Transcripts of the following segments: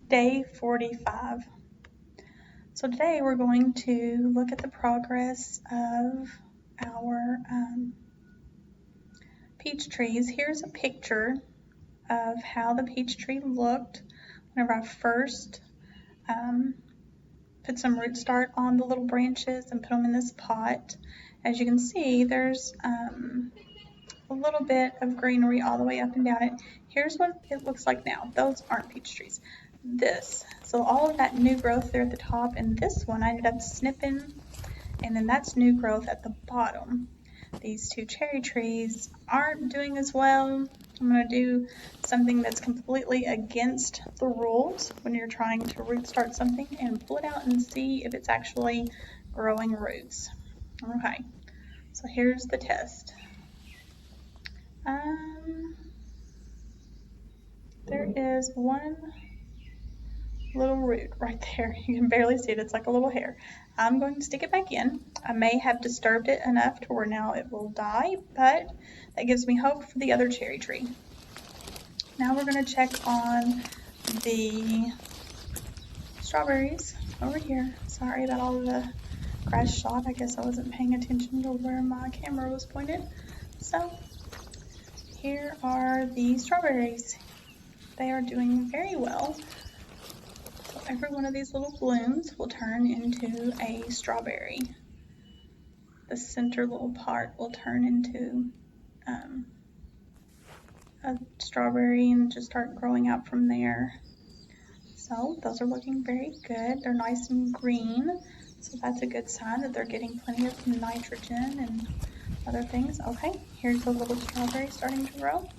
Day 45. So today we're going to look at the progress of our peach trees. Here's a picture of how the peach tree looked whenever I first put some root start on the little branches and put them in this pot. As you can see, there's a little bit of greenery all the way up and down it. Here's what it looks like now. Those aren't peach trees. So all of that new growth there at the top, and this one I ended up snipping, and then that's new growth at the bottom. These two cherry trees aren't doing as well. I'm going to do something that's completely against the rules when you're trying to root start something, and pull it out and see if it's actually growing roots. Okay, so here's the test. There is one little root right there. You can barely see it. It's like a little hair. I'm going to stick it back in. I may have disturbed it enough to where now it will die, but that gives me hope for the other cherry tree. Now we're going to check on the strawberries over here. Sorry about all the grass shot. I guess I wasn't paying attention to where my camera was pointed. So here are the strawberries. They are doing very well. So every one of these little blooms will turn into a strawberry. The center little part will turn into a strawberry and just start growing out from there. So those are looking very good. They're nice and green, so that's a good sign that they're getting plenty of nitrogen and other things. Okay, here's the little strawberry starting to grow.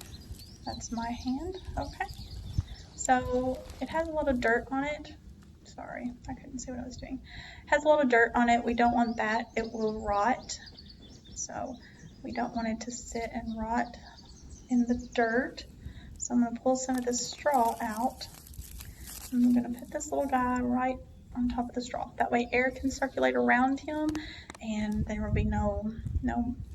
That's my hand. Okay. So it has a lot of dirt on it. Sorry, I couldn't see what I was doing. It has a lot of dirt on it. We don't want that. It will rot. So we don't want it to sit and rot in the dirt. So I'm going to pull some of this straw out. I'm going to put this little guy right on top of the straw. That way air can circulate around him and there will be no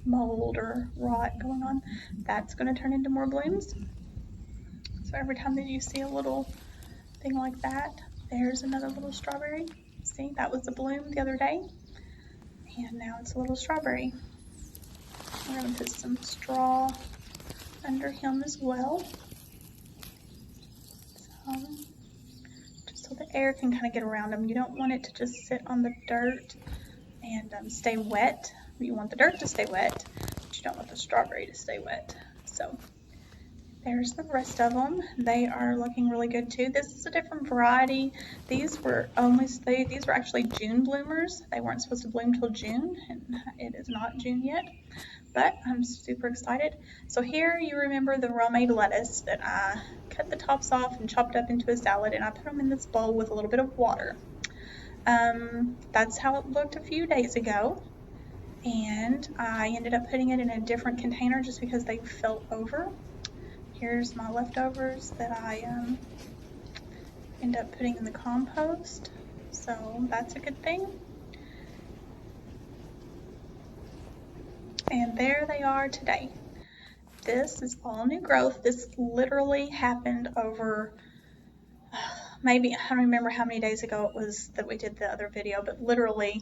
mold or rot going on. That's going to turn into more blooms. So every time that you see a little thing like that, there's another little strawberry. See, that was the bloom the other day, and now it's a little strawberry. We're going to put some straw under him as well, just so the air can kind of get around him. You don't want it to just sit on the dirt and stay wet. You want the dirt to stay wet, but you don't want the strawberry to stay wet. So there's the rest of them. They are looking really good too. This is a different variety. These were actually June bloomers. They weren't supposed to bloom till June, and it is not June yet, but I'm super excited. So here you remember the romaine lettuce that I cut the tops off and chopped up into a salad, and I put them in this bowl with a little bit of water. That's how it looked a few days ago, and I ended up putting it in a different container just because they fell over. Here's my leftovers that I end up putting in the compost, so that's a good thing. And there they are today. This is all new growth. This literally happened over maybe, I don't remember how many days ago it was that we did the other video, but literally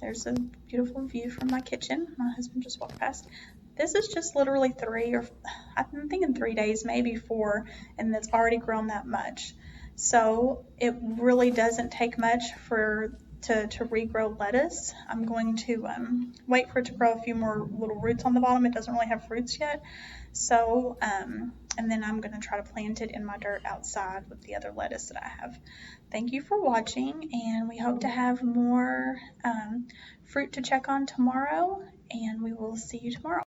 there's a beautiful view from my kitchen. My husband just walked past. This is just literally 3 days, maybe 4, and it's already grown that much. So it really doesn't take much to regrow lettuce. I'm going to wait for it to grow a few more little roots on the bottom. It doesn't really have roots yet. So, and then I'm going to try to plant it in my dirt outside with the other lettuce that I have. Thank you for watching, and we hope to have more fruit to check on tomorrow, and we will see you tomorrow.